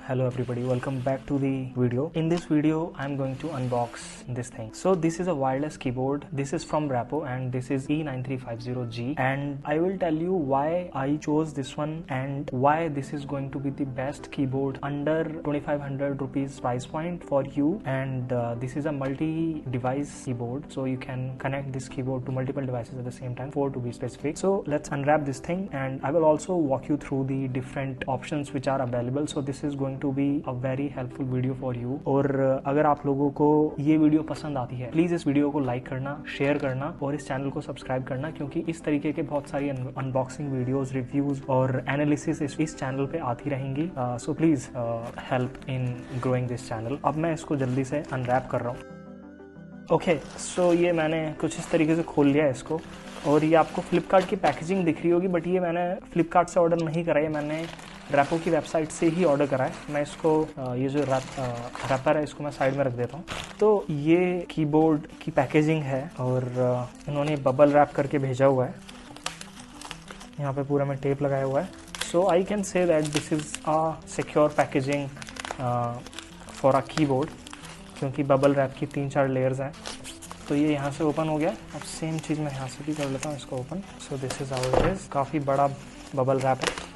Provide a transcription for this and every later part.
Hello everybody, welcome back to the video. In this video I'm going to unbox this thing. So this is a wireless keyboard. This is from Rappo and this is E9350G, and I will tell you why I chose this one and why this is going to be the best keyboard under 2500 rupees price point for you. And this is a multi-device keyboard, so you can connect this keyboard to multiple devices at the same time, 4 to be specific. So let's unwrap this thing and I will also walk you through the different options which are available. So this is going to be a very helpful video for you. और अगर आप लोगों को ये video पसंद आती है, please इस वीडियो को लाइक करना, शेयर करना और इस चैनल को सब्सक्राइब करना, क्योंकि इस तरीके के बहुत सारी अनबॉक्सिंग वीडियोस, रिव्यूज और एनालिसिस इस चैनल पे आती रहेंगी. So please help in growing this channel. अब मैं इसको जल्दी से अनरैप कर रहा हूँ. ओके, सो ये मैंने कुछ इस तरीके से खोल लिया है इसको, और ये आपको फ्लिपकार्ट की पैकेजिंग दिख रही होगी, बट ये मैंने फ्लिपकार्ट से ऑर्डर नहीं करा है, मैंने रैपो की वेबसाइट से ही ऑर्डर करा है. मैं इसको ये जो रैपर है इसको मैं साइड में रख देता हूँ. तो ये कीबोर्ड की पैकेजिंग है और इन्होंने बबल रैप करके भेजा हुआ है. यहाँ पे पूरा में टेप लगाया हुआ है. So I can say that this is a secure packaging for a keyboard, क्योंकि बबल रैप की 3-4 लेयर्स हैं. तो ये यहाँ से ओपन हो गया. अब सेम चीज़ मैं यहाँ से भी कर लेता हूँ इसको open. So this is how it is. काफ़ी बड़ा बबल रैप है.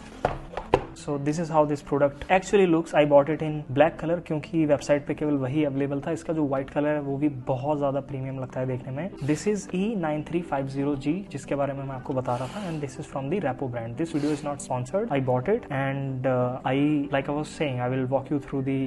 So this is how this product actually looks. I bought it in black color क्योंकि वेबसाइट पे केवल वही अवेलेबल था. इसका जो व्हाइट कलर है वो भी बहुत ज़्यादा प्रीमियम लगता है देखने में. This is E9350G जिसके बारे में मैं आपको बता रहा था, and this is from the Rappo brand. This video is not sponsored. I bought it and like I was saying, I will walk you through the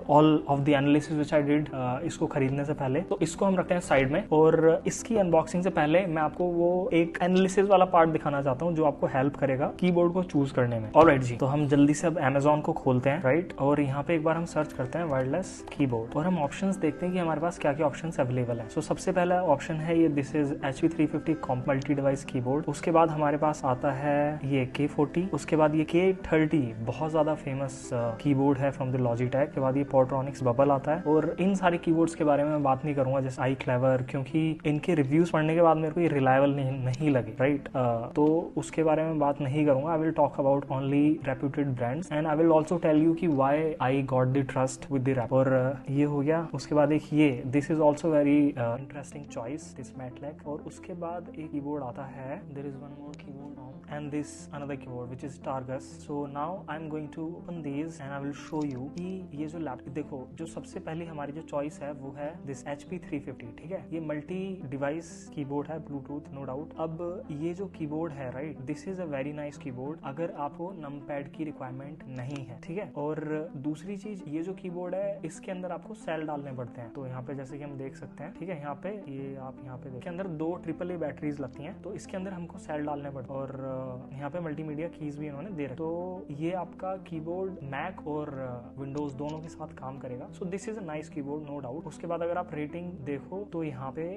all of the analysis which I did इसको खरीदने से पहले. तो इसको हम रखते हैं side में, और इसकी अनबॉक्सिंग से पहले मैं आपको वो एक एनालिसिस वाला पार्ट दिखाना चाहता हूँ जो आपको हेल्प करेगा कीबोर्ड को चूज करने में. ऑलराइट जी, तो हम जल्दी से अब Amazon को खोलते हैं, राइट. और यहाँ पे एक बार हम सर्च करते हैं वायरलेस कीबोर्ड, और हम ऑप्शंस देखते हैं कि हमारे पास क्या क्या ऑप्शंस अवेलेबल हैं. सो सबसे पहला ऑप्शन है ये, this is HP 350 comp multi device keyboard. उसके बाद हमारे पास आता है ये K40. उसके बाद ये K30 बहुत ज्यादा फेमस कीबोर्ड है फ्रॉम द लॉजिटेक. के बाद ये पोर्ट्रॉनिक्स बबल आता है. और इन सारे कीबोर्ड्स के बारे में मैं बात नहीं करूंगा, जैसे iClever, क्योंकि इनके रिव्यूज पढ़ने के बाद मेरे को ये रिलायबल नहीं लगे, राइट. तो उसके बारे में बात नहीं करूंगा. I will talk about only reputed brands, and I will also tell you कि why I got the trust with the Rappo. और ये हो गया. उसके बाद एक ये, this is also very interesting choice, this Matlek. और उसके बाद एक कीबोर्ड आता है, there is one more keyboard and this another keyboard which is Targus. So now I'm going to open these and I will show you कि ये जो laptop देखो, जो सबसे पहली हमारी जो चॉइस है वो है this HP 350. ठीक है, ये मल्टी डिवाइस कीबोर्ड है, ब्लूटूथ नो डाउट. अब ये जो कीबोर्ड है, right, this is a very nice keyboard अगर आपको नमपैड की रिक्वायरमेंट नहीं है. ठीक है. और दूसरी चीज, ये जो कीबोर्ड है इसके अंदर आपको सेल डालने पड़ते हैं. तो यहाँ पे जैसे कि हम देख सकते हैं, ठीक है, यहाँ पे ये आप यहाँ पे इसके अंदर 2 AAA बैटरीज लगती हैं, तो इसके अंदर हमको सेल डालने पड़ते हैं. और यहाँ पे मल्टीमीडिया कीज भी इन्होंने दे रखी. तो ये आपका कीबोर्ड मैक और विंडोज दोनों के साथ काम करेगा. So this is a nice keyboard no doubt. उसके बाद अगर आप रेटिंग देखो तो यहाँ पे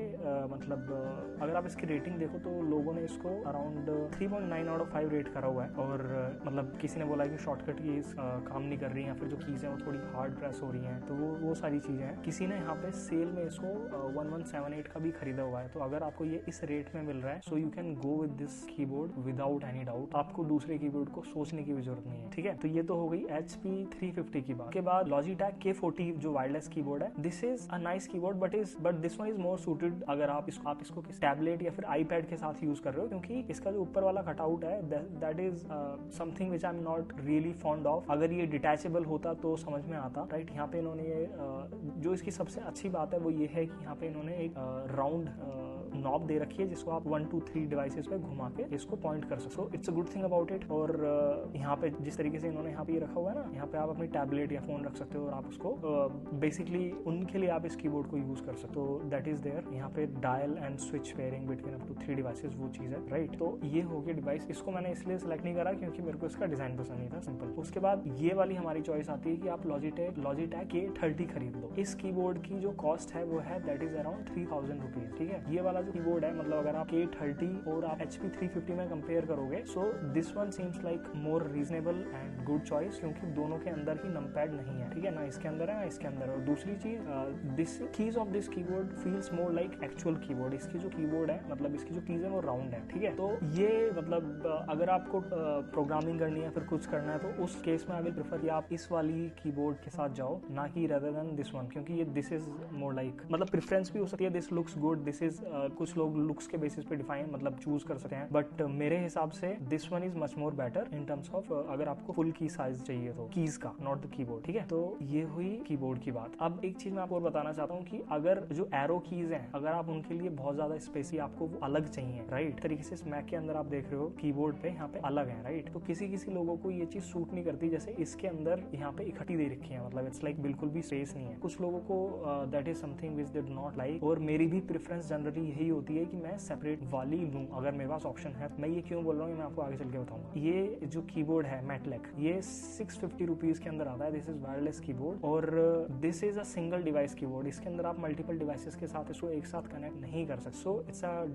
मतलब अगर आप इसकी रेटिंग देखो तो लोगों ने इसको अराउंड 3.9 आउट ऑफ 5 रेट करा हुआ है. और मतलब किसी ने बोला कि शॉर्टकट कीज काम नहीं कर रही हैं, फिर जो कीज हैं वो थोड़ी हार्ड प्रेस हो रही हैं, तो वो सारी चीजें हैं. किसी ने यहाँ पे सेल में इसको 1178 का भी खरीदा हुआ है. तो अगर आपको ये इस रेट में मिल रहा है, so you can go with this keyboard without any doubt. आपको दूसरे कीबोर्ड को सोचने की भी जरूरत नहीं है. ठीक है, तो ये तो हो गई HP 350 की बात. के बाद लॉजिटेक K40 जो वायरलेस कीबोर्ड है, this is a nice keyboard but this one is more suited अगर आप इसको टैबलेट या फिर iPad के साथ यूज कर रहे हो, क्योंकि इसका जो ऊपर वाला कटआउट है that is something which I am not really fond of. अगर ये डिटैचेबल होता तो समझ में आता, राइट. यहाँ पे इन्होंने ये जो इसकी सबसे अच्छी बात है वो ये है कि यहाँ पे इन्होंने एक राउंड नॉब दे रखी है जिसको आप 1, 2, 3 डिवाइसेस पे घुमा के इसको पॉइंट कर सकते हो. It's a good thing about it. और यहाँ पे जिस तरीके से इन्होंने यहाँ पे ये रखा हुआ है ना, यहाँ पे आप अपनी टैबलेट या फोन रख सकते हो और आप उसको बेसिकली उनके लिए आप इस कीबोर्ड को यूज कर सकते हो. That is there. यहाँ पे dial and switch pairing between up to 3 devices, वो चीज है, राइट. तो ये हो गया डिवाइस. इसको मैंने इसलिए सेलेक्ट नहीं करा क्योंकि मेरे को इसका डिजाइन पसंद नहीं था, सिंपल. उसके बाद ये वाली हमारी चॉइस आती है कि आप लॉजिटेक K30 खरीद लो. इस कीबोर्ड की जो कॉस्ट है वो है दैट इज अराउंड 3000 रुपीज. ठीक है, ये वाला जो कीबोर्ड है, मतलब अगर आप K30 और आप HP 350 में कंपेयर करोगे, so this one seems like more reasonable and good choice, क्योंकि दोनों के अंदर ही नंपैड नहीं है, ठीक है ना, इसके अंदर है ना इसके अंदर। और दूसरी चीज, this keys of this keyboard feels more like actual keyboard. इसकी जो कीबोर्ड है, मतलब इसकी जो कीज है वो राउंड है, ठीक है। तो ये मतलब अगर आपको प्रोग्रामिंग करनी है, फिर कुछ करना है, तो उस केस में आई विल प्रेफर कि आप इस वाली कीबोर्ड के साथ जाओ, ना कि रेदर देन दिस वन, क्योंकि ये दिस इज मोर लाइक, मतलब प्रेफरेंस भी हो सकती है, this looks good, this is, कुछ लोग लुक्स के बेसिस पे डिफाइन मतलब चूज कर सकते हैं, बट मेरे हिसाब से this one is much more better in terms of अगर आपको फुल की साइज चाहिए तो कीज का, नॉट द कीबोर्ड, ठीक है। तो ये हुई कीबोर्ड की बात। अब एक चीज मैं आपको और बताना चाहता हूँ कि अगर जो एरो कीज हैं, अगर आप उनके लिए बहुत ज्यादा स्पेसी आपको वो अलग चाहिए, राइट, तरीके से मैक के अंदर आप देख रहे हो कीबोर्ड पे यहाँ पे अलग है, राइट, तो किसी किसी लोगों को ये चीज सूट नहीं करती, जैसे इसके अंदर यहाँ पे इकट्ठी दे रखी है, मतलब इट्स लाइक बिल्कुल भी स्पेस नहीं है। कुछ लोगों को that is something which they do not like, और मेरी भी प्रेफरेंस जनरली यही होती है कि मैं सेपरेट वाली लूं अगर मेरे पास ऑप्शन है। मैं ये क्यों बोल रहा हूँ मैं आपको आगे चल के बताऊंगा। ये जो कीबोर्ड है मैटलेक, ये 650 रुपीज के अंदर आता है। दिस इज वायरलेस कीबोर्ड और this is a single device keyboard. इसके अंदर आप मल्टीपल डिवाइसेस के साथ इसको एक साथ कनेक्ट नहीं कर सकते, so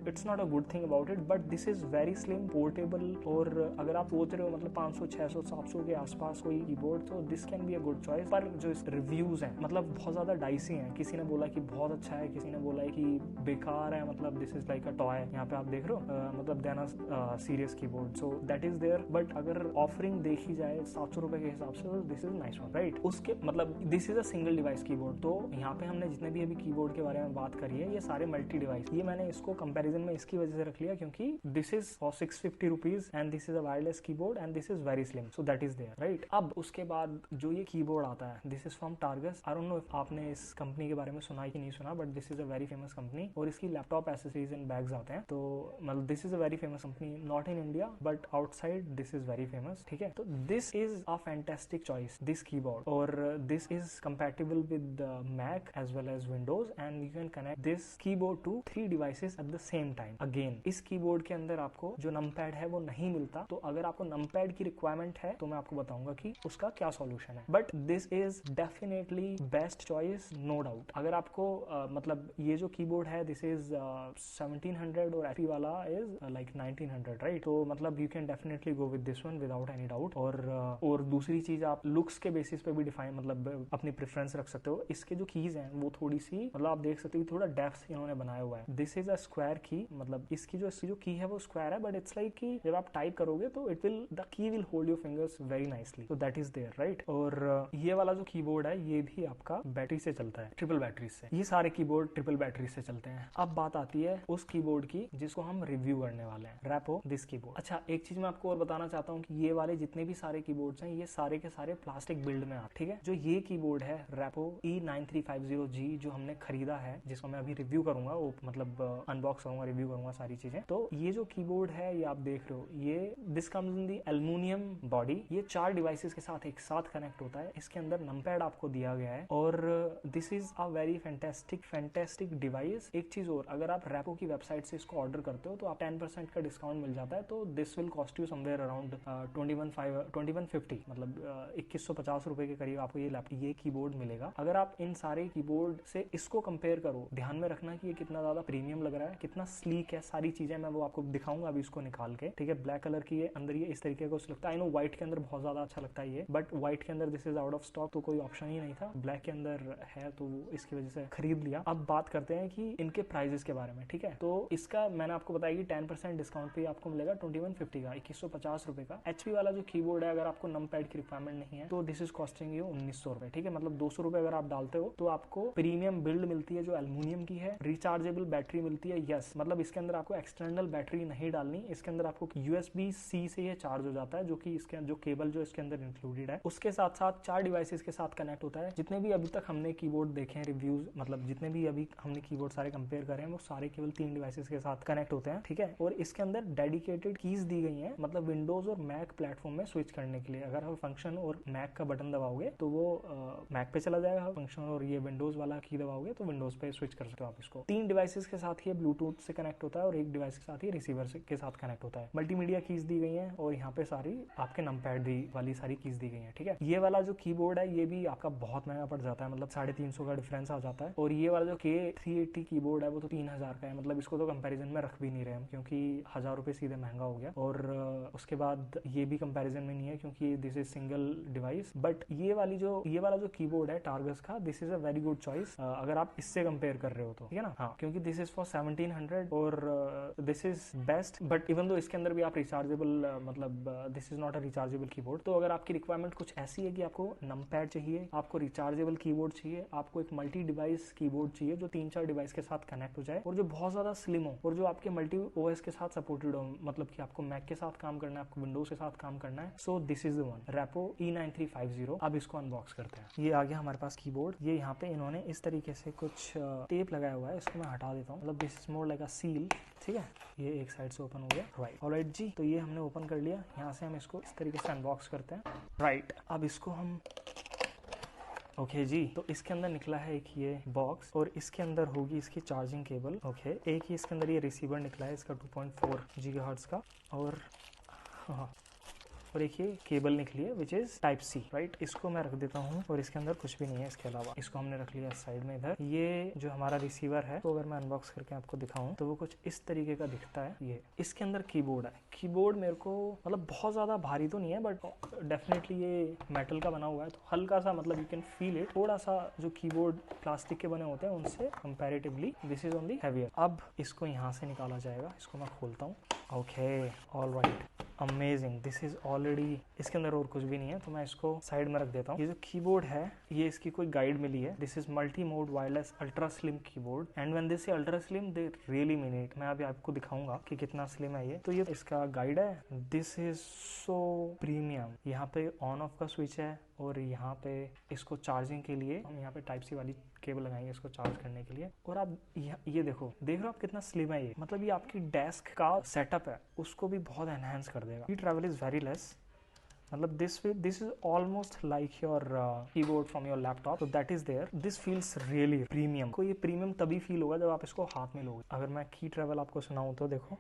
it's not a good thing about it, but this is very slim, portable, और अगर आप सोच रहे हो मतलब 500 600 700 के आसपास कोई कीबोर्ड, तो this can be a good choice. पर जो रिव्यूज हैं मतलब बहुत ज्यादा डाइसी हैं, किसी ने बोला कि बहुत अच्छा है, किसी ने बोला है कि बेकार है, मतलब this is like a toy. यहाँ पे आप देख रहे हो मतलब then a serious keyboard, so that is there, but अगर ऑफरिंग देखी जाए 700 रुपए के हिसाब से, this is nice one, right. उसके मतलब this is a single device keyboard. तो यहाँ पे हमने जितने भी अभी कीबोर्ड के बारे में बात करी है, ये सारे मल्टी डिवाइस। ये मैंने इसको कंपैरिजन में इसकी वजह से रख लिया क्योंकि this is for 650 rupees and this is a wireless keyboard and this is very slim, so that is there, right. अब उसके बाद जो ये कीबोर्ड आता है, this is from Targus. I don't know if आपने इस कंपनी के बारे में सुना है कि नहीं सुना, but this is a very famous company और इसकी लैपटॉप एसेसरीज एंड बैग्स आते हैं। तो मतलब this is a very famous company, not in India but outside this is very famous, ठीक है। तो this is a fantastic choice, this keyboard, और this is compatible with Mac as well as Windows and you can connect this keyboard to 3 devices at the same time. Again इस keyboard के अंदर आपको जो numpad है वो नहीं मिलता, तो अगर आपको नंपैड की रिक्वायरमेंट है तो मैं आपको बताऊंगा कि उसका क्या सॉल्यूशन है, but this is definitely best choice, no doubt. अगर आपको मतलब ये जो कीबोर्ड है दिस इज 1700 और एपी वाला इज लाइक 1900, राइट। तो मतलब you can definitely go with this one without any doubt. और दूसरी चीज, आप लुक्स के बेसिस पे भी डिफाइन मतलब अपनी प्रेफरेंस रख सकते हो। इसके जो कीज हैं वो थोड़ी सी मतलब आप देख सकते हो थोड़ा डेप्थ इन्होंने बनाया हुआ है। दिस इज अ स्क्वायर की, मतलब इसकी जो की है वो स्क्वायर है, बट इट्स लाइक कि जब आप टाइप करोगे तो it will the key will hold your fingers very nicely, तो दैट इज देयर, राइट। और ये वाला जो कीबोर्ड है ये भी आपका बैटरी से चलता है, ट्रिपल बैटरी से। ये सारे कीबोर्ड ट्रिपल बैटरी से चलते हैं। अब बात आती है उस कीबोर्ड की जिसको हम रिव्यू करने वाले हैं, रैपो दिस कीबोर्ड। अच्छा एक चीज मैं आपको और बताना चाहता हूँ कि ये वाले जितने भी सारे कीबोर्ड्स हैं ये सारे के सारे प्लास्टिक बिल्ड में आते, ठीक है। जो ये कीबोर्ड है रैपो E9350G जो हमने खरीदा है, जिसको मैं अभी रिव्यू करूंगा, वो मतलब अनबॉक्स करूंगा, रिव्यू करूंगा सारी चीजें। तो ये जो कीबोर्ड है ये आप देख रहे हो, ये this comes in the aluminium body. ये 4 डिवाइसेस के साथ एक साथ कनेक्ट होता है। इसके अंदर नंपैड आपको दिया गया है और this is a very fantastic device. एक चीज और, अगर आप रैपो की वेबसाइट से इसको ऑर्डर करते हो तो आप 10% का डिस्काउंट मिल जाता है, तो this will cost you somewhere around 2150, मतलब 2150 रुपए के करीब आपको ये कीबोर्ड मिलेगा। अगर आप इन सारे कीबोर्ड से इसको कंपेयर करो, ध्यान में रखना कि ये कितना ज्यादा प्रीमियम लग रहा है, कितना स्लीक है, सारी चीजें मैं वो आपको दिखाऊंगा अभी इसको निकाल के, ठीक है। ब्लैक कलर की ये अंदर ये इस तरीके का लगता है, आई नो व्हाइट के अंदर बहुत ज्यादा अच्छा लगता है ये, बट व्हाइट के अंदर this is out of stock, तो कोई ऑप्शन ही नहीं था। ब्लैक के अंदर है तो इसकी वजह से खरीद लिया। अब बात करते हैं कि इनके प्राइजेस के बारे में, ठीक है। तो इसका मैंने आपको बताया कि 10% डिस्काउंट पे आपको मिलेगा 2150 का, 2150 रुपए का। एचपी वाला जो कीबोर्ड है, अगर आपको नंपैड की रिक्वायरमेंट नहीं है तो दिस इज कॉस्टिंग यू 1900 रुपए, ठीक है। मतलब 200 रुपए अगर आप डालते हो तो आपको प्रीमियम बिल्ड मिलती है जो एल्युमिनियम की है, रिचार्जेबल बैटरी मिलती है, यस, मतलब इसके अंदर आपको एक्सटर्नल बैटरी नहीं डालनी, इसके अंदर आपको USB-C से ये चार्ज हो जाता है, जो कि इसके जो केबल जो इसके अंदर इंक्लूडेड है। उसके साथ साथ 4 डिवाइसेस के साथ कनेक्ट होता है। जितने भी अभी तक हमने कीबोर्ड देखे हैं रिव्यूज, मतलब जितने भी अभी हमने कीबोर्ड सारे कंपेयर करे हैं, वो सारे केवल 3 डिवाइसेस के साथ कनेक्ट होते हैं, ठीक है। और इसके अंदर डेडिकेटेड कीज दी गई हैं, मतलब विंडोज और मैक प्लेटफॉर्म में स्विच करने के लिए। अगर आप फंक्शन और मैक का बटन दबाओगे तो वो मैक पे चला जाएगा फंक्शन, और ये विंडोज वाला की दबाओगे तो विंडोज पे स्विच कर सकते हो आप इसको। 3 डिवाइसेस के साथ ये ब्लूटूथ से कनेक्ट होता है और एक डिवाइस के साथ ही रिसीवर के साथ कनेक्ट होता है। मल्टीमीडिया कीज दी गई हैं और यहाँ पे सारी आपके नंपैड वाली सारी कीज दी गई हैं, ठीक है। ये वाला जो कीबोर्ड है ये भी आपका बहुत महंगा पड़ जाता है, मतलब 350 का डिफरेंस आ जाता है। और ये वाला जो K380 कीबोर्ड है वो तो 3000 का है, मतलब इसको तो कंपैरिजन में रख भी नहीं रहे हम, क्योंकि 1000 रुपये सीधे महंगा हो गया। और उसके बाद ये भी कंपैरिजन में नहीं है क्योंकि this is single device. But ये वाला जो कीबोर्ड है टार्गस का, this is a very good choice अगर आप इससे कंपेयर कर रहे हो तो, ठीक है ना। हाँ, क्योंकि दिस इज फॉर 1700 और this is best. But even though इसके अंदर भी आप रिचार्जेबल, मतलब this is not a rechargeable keyboard. तो अगर आपकी रिक्वायरमेंट कुछ ऐसी है कि आपको नमपैड चाहिए, आपको रिचार्जेबल कीबोर्ड चाहिए, आपको एक मल्टी डिवाइस कीबोर्ड चाहिए जो 3-4 डिवाइस के साथ कनेक्ट हो जाए और जो बहुत ज्यादा स्लिम हो और जो आपके मल्टी ओएस के साथ सपोर्टेड हो, मतलब कि आपको मैक के साथ काम करना है, आपको विंडोज के साथ काम करना है, सो this is the one, rapport E9350। अब इसको अनबॉक्स करते हैं। ये आ गया हमारे पास कीबोर्ड। ये यहाँ पे इन्होंने इस तरीके से कुछ टेप लगाया हुआ है, इसको मैं हटा देता हूँ, मतलब this is more like a seal, ठीक है। ये एक साइड से ओपन हो गया, राइट। ऑलराइट जी, तो ये हमने ओपन कर लिया। यहाँ से हम इसको इस तरीके से अनबॉक्स करते हैं, राइट। अब इसको हम ओके जी, तो इसके अंदर निकला है एक ये बॉक्स और इसके अंदर होगी इसकी चार्जिंग केबल। ओके, एक ही इसके अंदर ये रिसीवर निकला है इसका 2.4 गीगाहर्ट्ज का, और हाँ, और एक ये केबल निकली है which is type C, right. इसको मैं रख देता हूँ और इसके अंदर कुछ भी नहीं है इसके अलावा। इसको हमने रख लिया साइड में इधर। ये जो हमारा रिसीवर है, तो अगर मैं अनबॉक्स करके आपको दिखाऊं तो वो कुछ इस तरीके का दिखता है। ये इसके अंदर कीबोर्ड है। कीबोर्ड मेरे को मतलब बहुत ज्यादा भारी तो नहीं है, बट डेफिनेटली ये मेटल का बना हुआ है, तो हल्का सा मतलब यू कैन फील इट, थोड़ा सा जो कीबोर्ड प्लास्टिक के बने होते हैं उनसे comparatively this is only heavier. अब इसको यहाँ से निकाला जाएगा, इसको मैं खोलता हूँ। Okay, alright, amazing, this is already, इसके अंदर और कुछ भी नहीं है, तो मैं इसको साइड में रख देता हूँ। ये जो कीबोर्ड है, ये इसकी कोई गाइड मिली है, this is multi mode wireless ultra slim keyboard, and when they say ultra slim they really mean it. मैं अभी आपको दिखाऊंगा कि कितना स्लिम है ये। तो ये इसका गाइड है, दिस इज सो प्रीमियम। यहाँ पे ऑन ऑफ का स्विच है और यहाँ पे इसको चार्जिंग के लिए हम यहाँ पे टाइप सी वाली केबल लगाएंगे इसको चार्ज करने के लिए। और आप ये देखो, देख रहे हो आप कितना स्लिम है ये, मतलब ये आपकी डेस्क का सेटअप है उसको भी बहुत एनहांस कर देगा। ट्रैवल इज वेरी लेस, मतलब this is almost like your keyboard from your laptop, तो that is there. This feels really premium. को ये प्रीमियम तभी फील होगा जब आप इसको हाथ में लोगे। अगर मैं की ट्रैवल आपको सुनाऊं तो देखो,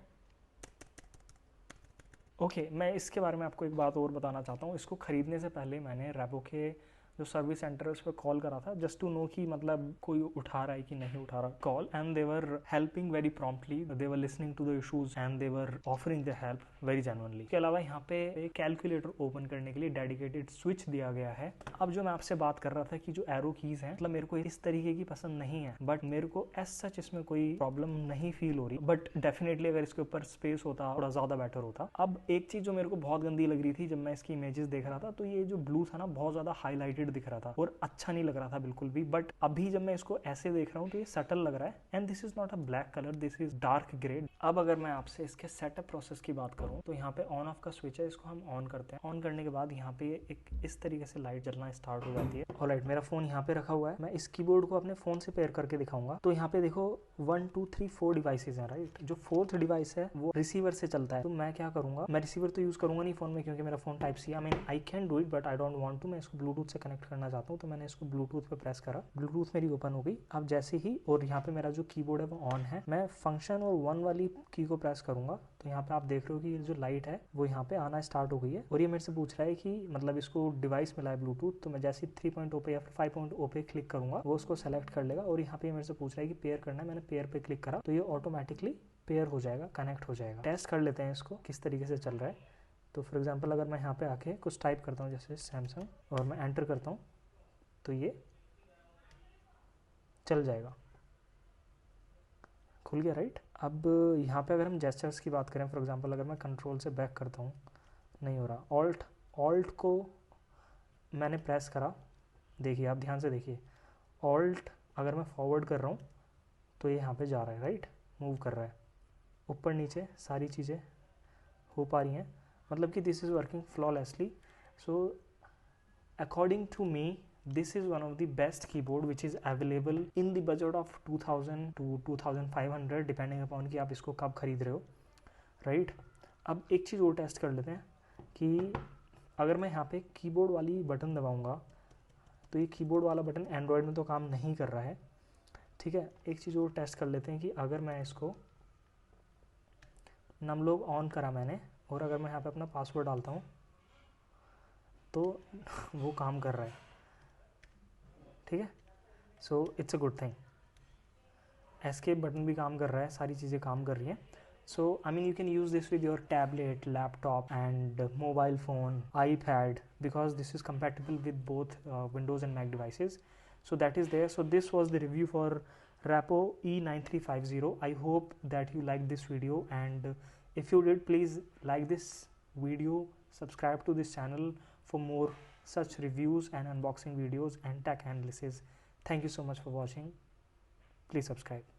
ओके, मैं इसके बारे में आपको एक बात और बताना चाहता हूँ। इसको खरीदने से पहले मैंने रैपो के जो सर्विस सेंटर है उस पर कॉल करा था, जस्ट टू नो कि मतलब कोई उठा रहा है कि नहीं उठा रहा call, and they were helping very promptly, they were listening to the issues and they were offering the help very genuinely. इसके अलावा यहाँ पे एक कैलकुलेटर ओपन करने के लिए डेडिकेटेड स्विच दिया गया है। अब जो मैं आपसे बात कर रहा था कि जो एरो कीज है, मतलब मेरे को इस तरीके की पसंद नहीं है, बट मेरे को एज सच इसमें कोई प्रॉब्लम नहीं फील हो रही, बट डेफिनेटली अगर इसके ऊपर स्पेस होता थोड़ा ज्यादा बेटर होता। अब एक चीज जो मेरे को बहुत गंदी लग रही थी जब मैं इसकी इमेजेस देख रहा था, तो ये जो ब्लू था ना बहुत ज्यादा हाईलाइटेड दिख रहा था और अच्छा नहीं लग रहा था बिल्कुल भी। बट अभी जब मैं इसको ऐसे देख रहा हूँ तो ये सटल लग रहा है, and this is not a black colour, this is dark grey. अब अगर मैं आपसे इसके सेटअप प्रोसेस की बात करूँ तो यहाँ पे ऑन ऑफ का स्विच है, इसको हम ऑन करते हैं। ऑन करने के बाद यहाँ पे एक इस तरीके से लाइट जलना स्टार्ट हो जाती है। ऑलराइट, मेरा फोन यहाँ पे रखा हुआ है, मैं इस कीबोर्ड को अपने फोन से पेयर करके दिखाऊंगा। तो यहाँ पे देखो 1 2 3 4 डिवाइसेज हैं, राइट। जो फोर्थ डिवाइस है वो रिसीवर से चलता है, तो मैं क्या करूंगा, मैं रिसीवर तो यूज करूंगा नहीं फोन में क्योंकि मेरा phone type C, I mean I can do it but I don't want to. मैं इसको ब्लूटूथ से कनेक्ट करना चाहता हूँ, तो मैंने इसको ब्लूटूथ पे प्रेस करा, ब्लूटूथ मेरी ओपन हो गई। अब जैसे ही, और यहाँ पे मेरा जो कीबोर्ड है वो ऑन है, मैं फंक्शन और 1 वाली की को प्रेस करूंगा तो यहाँ पे आप देख रहे हो कि ये जो लाइट है वो यहाँ पे आना स्टार्ट हो गई है। और ये मेरे से पूछ रहा है कि मतलब इसको डिवाइस मिला है ब्लूटूथ, तो मैं जैसे 3.0 पे या 5.0 पे क्लिक करूंगा वो उसको सेलेक्ट कर लेगा। और यहाँ पे मेरे से पूछ रहा है कि पेयर करना है, मैंने पेयर पे क्लिक करा तो ये ऑटोमेटिकली पेयर हो जाएगा, कनेक्ट हो जाएगा। टेस्ट कर लेते हैं इसको किस तरीके से चल रहा है। तो फॉर एग्जाम्पल अगर मैं यहाँ पे आके कुछ टाइप करता हूँ जैसे सैमसंग और मैं एंटर करता हूँ तो ये चल जाएगा, खुल गया, राइट। अब यहाँ पे अगर हम जेस्चर्स की बात करें, फॉर एग्जांपल अगर मैं कंट्रोल से बैक करता हूँ, नहीं हो रहा। ऑल्ट को मैंने प्रेस करा, देखिए आप ध्यान से देखिए, ऑल्ट अगर मैं फॉरवर्ड कर रहा हूँ तो ये यहाँ पे जा रहा है, राइट, मूव कर रहा है, ऊपर नीचे सारी चीज़ें हो पा रही हैं, मतलब कि this is working flawlessly. So according to me this is one of the best keyboard which is available in the budget of 2000 to 2500 depending upon कि आप इसको कब खरीद रहे हो, राइट। अब एक चीज़ और टेस्ट कर लेते हैं कि अगर मैं यहाँ पे कीबोर्ड वाली बटन दबाऊंगा तो ये कीबोर्ड वाला बटन एंड्रॉयड में तो काम नहीं कर रहा है, ठीक है। एक चीज़ और टेस्ट कर लेते हैं कि अगर मैं इसको नमलोग ऑन करा मैंने और अगर मैं यहाँ पे अपना पासवर्ड डालता हूँ तो वो काम कर रहा है, ठीक है। So it's a good thing. Escape button भी काम कर रहा है, सारी चीज़ें काम कर रही हैं. So I mean you can use this with your tablet, laptop and mobile phone, iPad, because this is compatible with both Windows and Mac devices. So that is there. So this was the review for Rappo E9350. I hope that you liked this video, and if you did, please like this video, subscribe to this channel for more such reviews and unboxing videos and tech analysis. Thank you so much for watching. Please subscribe.